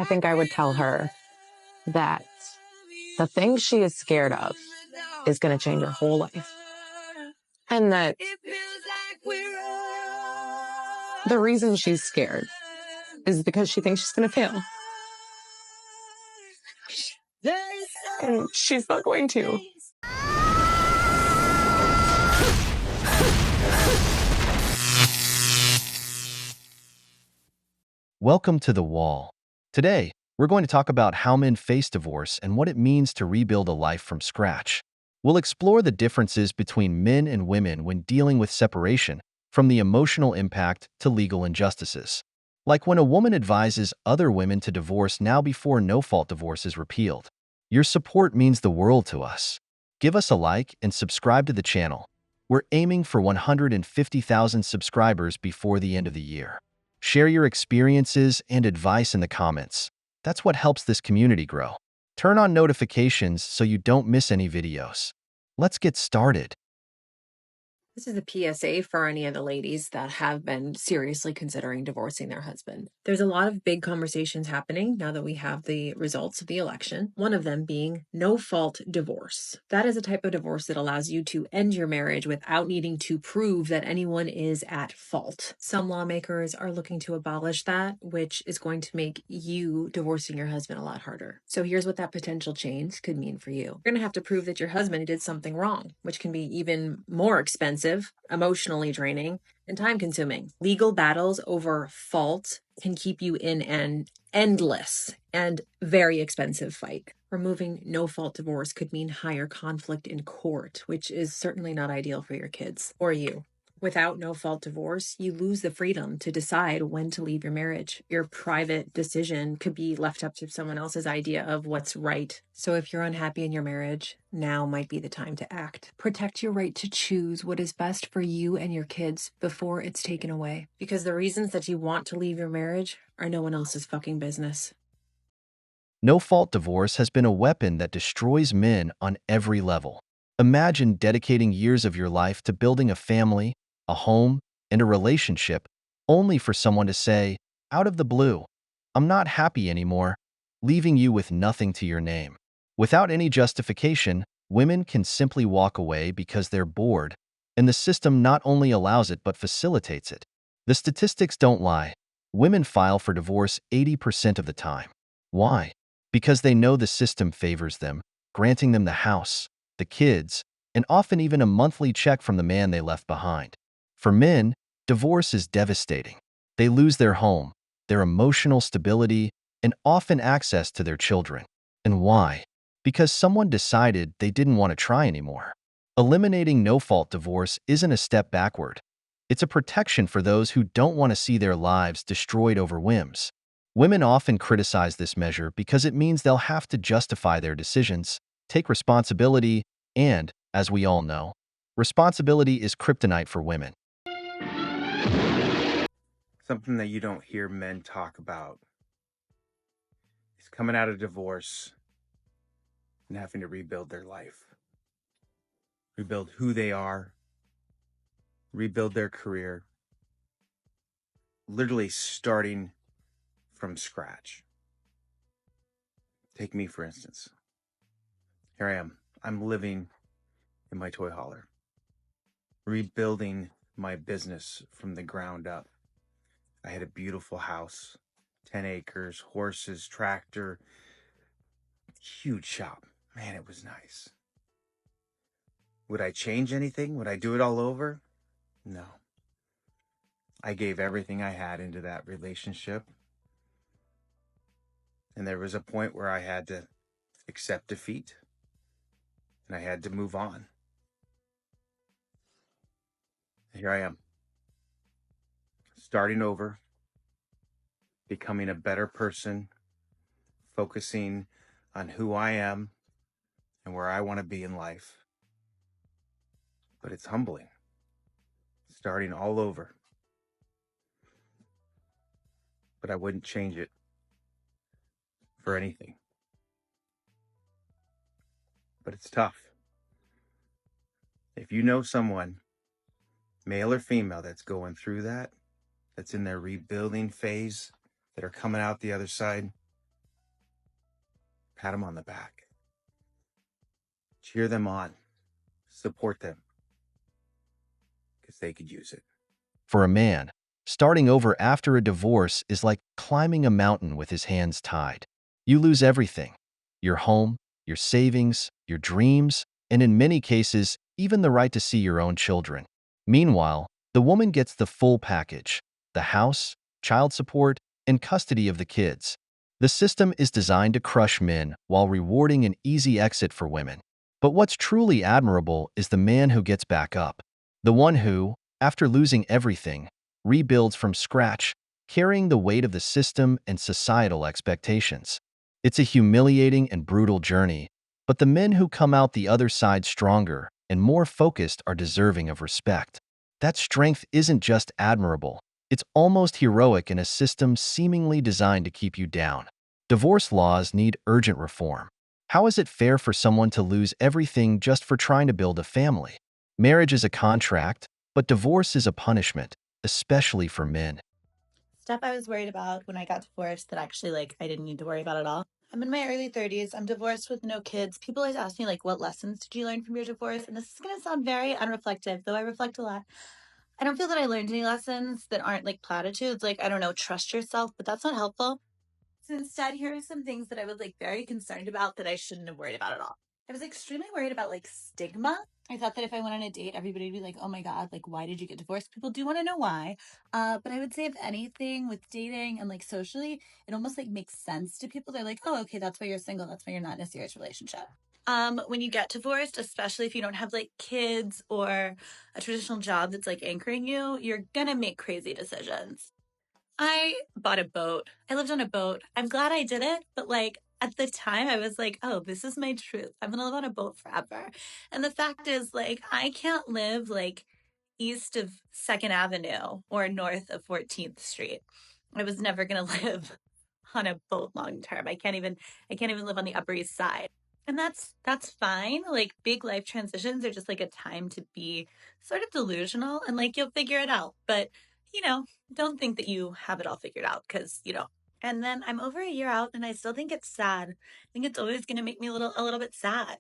I think I would tell her that the thing she is scared of is going to change her whole life. And that the reason she's scared is because she thinks she's going to fail. And she's not going to. Welcome to The Wall. Today, we're going to talk about how men face divorce and what it means to rebuild a life from scratch. We'll explore the differences between men and women when dealing with separation, from the emotional impact to legal injustices. Like when a woman advises other women to divorce now before no-fault divorce is repealed. Your support means the world to us. Give us a like and subscribe to the channel. We're aiming for 150,000 subscribers before the end of the year. Share your experiences and advice in the comments. That's what helps this community grow. Turn on notifications so you don't miss any videos. Let's get started. This is a PSA for any of the ladies that have been seriously considering divorcing their husband. There's a lot of big conversations happening now that we have the results of the election, one of them being no-fault divorce. That is a type of divorce that allows you to end your marriage without needing to prove that anyone is at fault. Some lawmakers are looking to abolish that, which is going to make you divorcing your husband a lot harder. So here's what that potential change could mean for you. You're going to have to prove that your husband did something wrong, which can be even more expensive, emotionally draining, and time-consuming. Legal battles over fault can keep you in an endless and very expensive fight. Removing no-fault divorce could mean higher conflict in court, which is certainly not ideal for your kids or you. Without no-fault divorce, you lose the freedom to decide when to leave your marriage. Your private decision could be left up to someone else's idea of what's right. So if you're unhappy in your marriage, now might be the time to act. Protect your right to choose what is best for you and your kids before it's taken away. Because the reasons that you want to leave your marriage are no one else's fucking business. No-fault divorce has been a weapon that destroys men on every level. Imagine dedicating years of your life to building a family, a home, and a relationship, only for someone to say, out of the blue, "I'm not happy anymore," leaving you with nothing to your name. Without any justification, women can simply walk away because they're bored, and the system not only allows it but facilitates it. The statistics don't lie. Women file for divorce 80% of the time. Why? Because they know the system favors them, granting them the house, the kids, and often even a monthly check from the man they left behind. For men, divorce is devastating. They lose their home, their emotional stability, and often access to their children. And why? Because someone decided they didn't want to try anymore. Eliminating no-fault divorce isn't a step backward. It's a protection for those who don't want to see their lives destroyed over whims. Women often criticize this measure because it means they'll have to justify their decisions, take responsibility, and, as we all know, responsibility is kryptonite for women. Something that you don't hear men talk about is coming out of divorce and having to rebuild their life, rebuild who they are, rebuild their career, literally starting from scratch. Take me, for instance. Here I am. I'm living in my toy hauler, rebuilding my business from the ground up. I had a beautiful house, 10 acres, horses, tractor, huge shop. Man, it was nice. Would I change anything? Would I do it all over? No. I gave everything I had into that relationship. And there was a point where I had to accept defeat and I had to move on. Here I am, starting over, becoming a better person, focusing on who I am and where I want to be in life. But it's humbling, starting all over. But I wouldn't change it for anything. But it's tough. If you know someone, male or female, that's going through that, that's in their rebuilding phase, that are coming out the other side, pat them on the back, cheer them on, support them, because they could use it. For a man, starting over after a divorce is like climbing a mountain with his hands tied. You lose everything: your home, your savings, your dreams, and in many cases, even the right to see your own children. Meanwhile, the woman gets the full package: the house, child support, and custody of the kids. The system is designed to crush men while rewarding an easy exit for women. But what's truly admirable is the man who gets back up. The one who, after losing everything, rebuilds from scratch, carrying the weight of the system and societal expectations. It's a humiliating and brutal journey, but the men who come out the other side stronger and more focused are deserving of respect. That strength isn't just admirable, it's almost heroic in a system seemingly designed to keep you down. Divorce laws need urgent reform. How is it fair for someone to lose everything just for trying to build a family? Marriage is a contract, but divorce is a punishment, especially for men. Stuff I was worried about when I got divorced that actually, I didn't need to worry about at all. I'm in my early 30s. I'm divorced with no kids. People always ask me, what lessons did you learn from your divorce? And this is going to sound very unreflective, though I reflect a lot. I don't feel that I learned any lessons that aren't platitudes. I don't know, trust yourself, but that's not helpful. So instead, here are some things that I was very concerned about that I shouldn't have worried about at all. I was extremely worried about stigma. I thought that if I went on a date, everybody would be like, oh my God, why did you get divorced? People do want to know why. But I would say if anything with dating and socially, it almost makes sense to people. They're like, oh, okay, that's why you're single. That's why you're not in a serious relationship. When you get divorced, especially if you don't have kids or a traditional job that's anchoring you, you're gonna make crazy decisions. I bought a boat. I lived on a boat. I'm glad I did it, but at the time I was like, oh, this is my truth. I'm going to live on a boat forever. And the fact is I can't live east of 2nd Avenue or north of 14th Street. I was never going to live on a boat long term. I can't even live on the Upper East Side. And that's fine. Big life transitions are just a time to be sort of delusional and you'll figure it out. But don't think that you have it all figured out because you don't. And then I'm over a year out and I still think it's sad. I think it's always going to make me a little bit sad.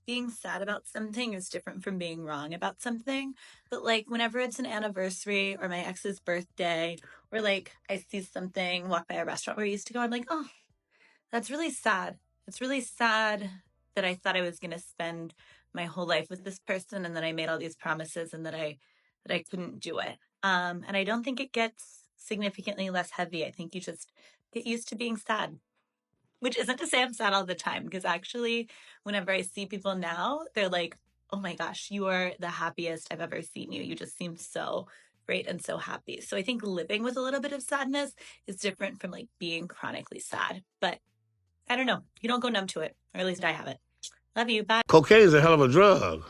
Being sad about something is different from being wrong about something. But whenever it's an anniversary or my ex's birthday or I see something, walk by a restaurant where I used to go, I'm like, oh, that's really sad. It's really sad that I thought I was going to spend my whole life with this person and that I made all these promises and that I couldn't do it. And I don't think it gets significantly less heavy. I think you just get used to being sad, which isn't to say I'm sad all the time, because actually, whenever I see people now, they're like, oh my gosh, you are the happiest I've ever seen you. You just seem so great and so happy. So I think living with a little bit of sadness is different from being chronically sad. But I don't know. You don't go numb to it, or at least I haven't. Love you. Bye. Cocaine is a hell of a drug.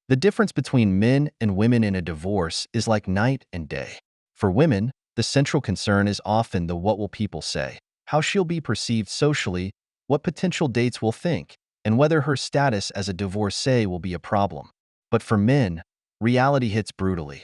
The difference between men and women in a divorce is like night and day. For women, the central concern is often the what will people say, how she'll be perceived socially, what potential dates will think, and whether her status as a divorcee will be a problem. But for men, reality hits brutally.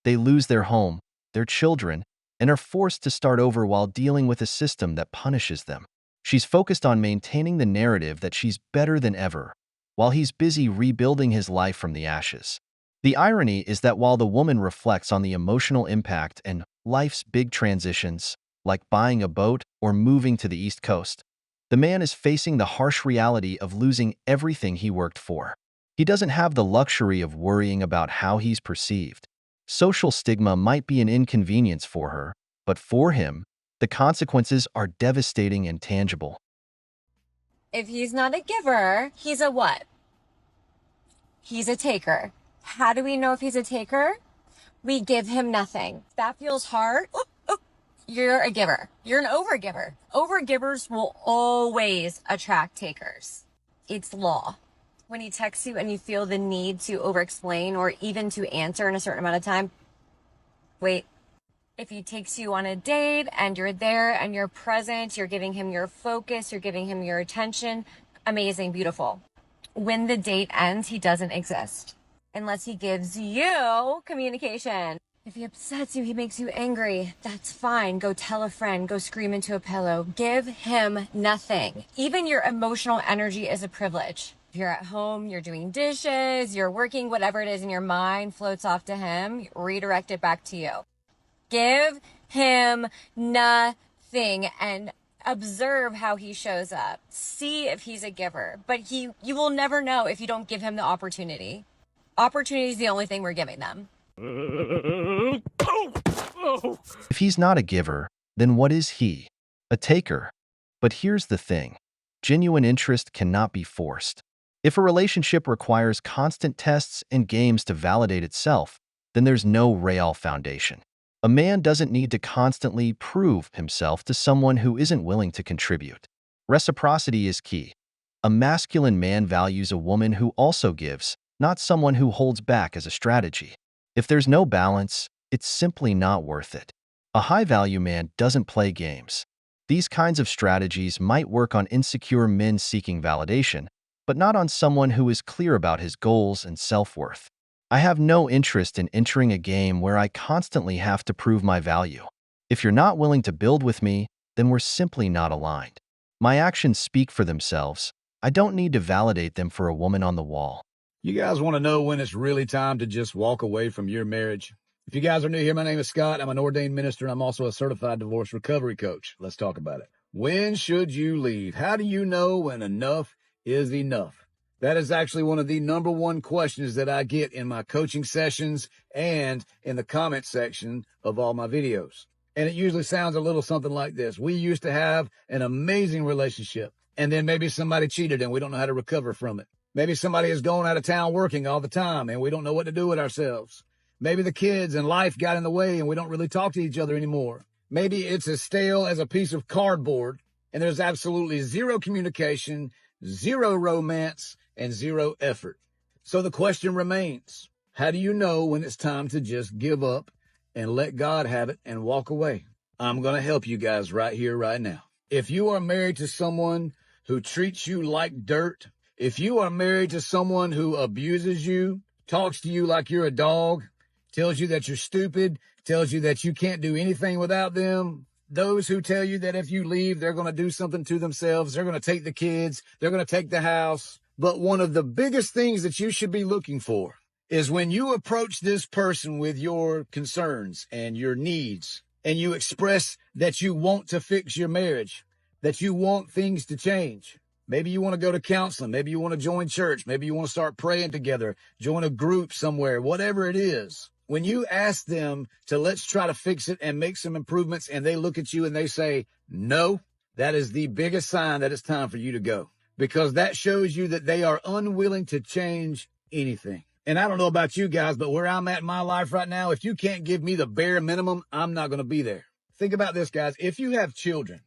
They lose their home, their children, and are forced to start over while dealing with a system that punishes them. She's focused on maintaining the narrative that she's better than ever, while he's busy rebuilding his life from the ashes. The irony is that while the woman reflects on the emotional impact and life's big transitions, like buying a boat or moving to the East Coast, the man is facing the harsh reality of losing everything he worked for. He doesn't have the luxury of worrying about how he's perceived. Social stigma might be an inconvenience for her, but for him, the consequences are devastating and tangible. If he's not a giver, he's a what? He's a taker. How do we know if he's a taker? We give him nothing. That feels hard. You're a giver. You're an overgiver. Overgivers will always attract takers. It's law. When he texts you and you feel the need to over-explain or even to answer in a certain amount of time, wait. If he takes you on a date and you're there and you're present, you're giving him your focus, you're giving him your attention, amazing, beautiful. When the date ends, he doesn't exist unless he gives you communication. If he upsets you, he makes you angry, that's fine. Go tell a friend, go scream into a pillow. Give him nothing. Even your emotional energy is a privilege. If you're at home, you're doing dishes, you're working, whatever it is in your mind floats off to him, redirect it back to you. Give him nothing and observe how he shows up. See if he's a giver. But you will never know if you don't give him the opportunity. Opportunity is the only thing we're giving them. If he's not a giver, then what is he? A taker. But here's the thing. Genuine interest cannot be forced. If a relationship requires constant tests and games to validate itself, then there's no real foundation. A man doesn't need to constantly prove himself to someone who isn't willing to contribute. Reciprocity is key. A masculine man values a woman who also gives, not someone who holds back as a strategy. If there's no balance, it's simply not worth it. A high-value man doesn't play games. These kinds of strategies might work on insecure men seeking validation, but not on someone who is clear about his goals and self-worth. I have no interest in entering a game where I constantly have to prove my value. If you're not willing to build with me, then we're simply not aligned. My actions speak for themselves. I don't need to validate them for a woman on the wall. You guys want to know when it's really time to just walk away from your marriage? If you guys are new here, my name is Scott. I'm an ordained minister, and I'm also a certified divorce recovery coach. Let's talk about it. When should you leave? How do you know when enough is enough? That is actually one of the number one questions that I get in my coaching sessions and in the comment section of all my videos. And it usually sounds a little something like this. We used to have an amazing relationship, and then maybe somebody cheated and we don't know how to recover from it. Maybe somebody is going out of town working all the time and we don't know what to do with ourselves. Maybe the kids and life got in the way and we don't really talk to each other anymore. Maybe it's as stale as a piece of cardboard and there's absolutely zero communication, zero romance, and zero effort. So the question remains, how do you know when it's time to just give up and let God have it and walk away? I'm going to help you guys right here, right now. If you are married to someone who treats you like dirt, if you are married to someone who abuses you, talks to you like you're a dog, tells you that you're stupid, tells you that you can't do anything without them, those who tell you that if you leave, they're going to do something to themselves, they're going to take the kids, they're going to take the house. But one of the biggest things that you should be looking for is when you approach this person with your concerns and your needs, and you express that you want to fix your marriage, that you want things to change. Maybe you want to go to counseling. Maybe you want to join church. Maybe you want to start praying together, join a group somewhere, whatever it is. When you ask them to let's try to fix it and make some improvements and they look at you and they say, no, that is the biggest sign that it's time for you to go, because that shows you that they are unwilling to change anything. And I don't know about you guys, but where I'm at in my life right now, if you can't give me the bare minimum, I'm not going to be there. Think about this, guys. If you have children,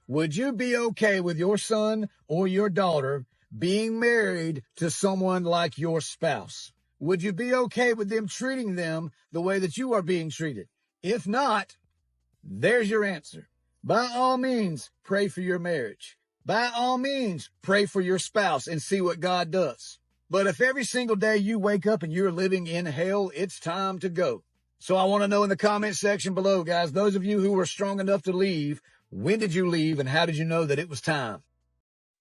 would you be okay with your son or your daughter being married to someone like your spouse? Would you be okay with them treating them the way that you are being treated? If not, there's your answer. By all means, pray for your marriage. By all means, pray for your spouse and see what God does. But if every single day you wake up and you're living in hell, it's time to go. So I want to know in the comment section below, guys, those of you who were strong enough to leave, when did you leave and how did you know that it was time?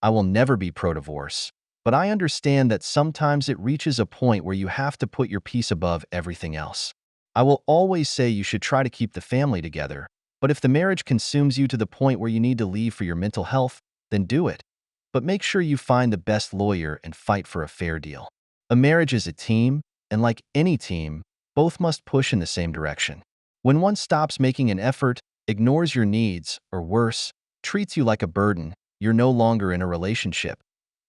I will never be pro-divorce, but I understand that sometimes it reaches a point where you have to put your peace above everything else. I will always say you should try to keep the family together, but if the marriage consumes you to the point where you need to leave for your mental health, then do it. But make sure you find the best lawyer and fight for a fair deal. A marriage is a team, and like any team, both must push in the same direction. When one stops making an effort, ignores your needs, or worse, treats you like a burden, you're no longer in a relationship.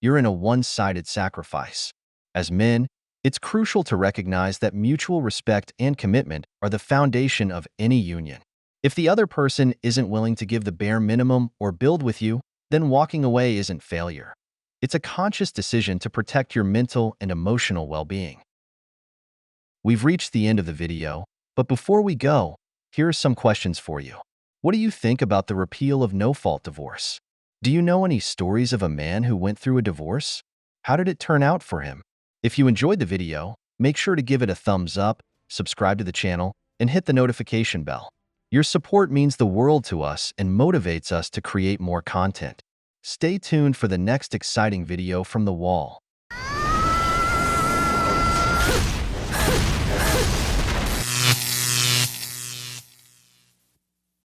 You're in a one-sided sacrifice. As men, it's crucial to recognize that mutual respect and commitment are the foundation of any union. If the other person isn't willing to give the bare minimum or build with you, then walking away isn't failure. It's a conscious decision to protect your mental and emotional well-being. We've reached the end of the video, but before we go, here are some questions for you. What do you think about the repeal of no-fault divorce? Do you know any stories of a man who went through a divorce? How did it turn out for him? If you enjoyed the video, make sure to give it a thumbs up, subscribe to the channel, and hit the notification bell. Your support means the world to us and motivates us to create more content. Stay tuned for the next exciting video from The Wall.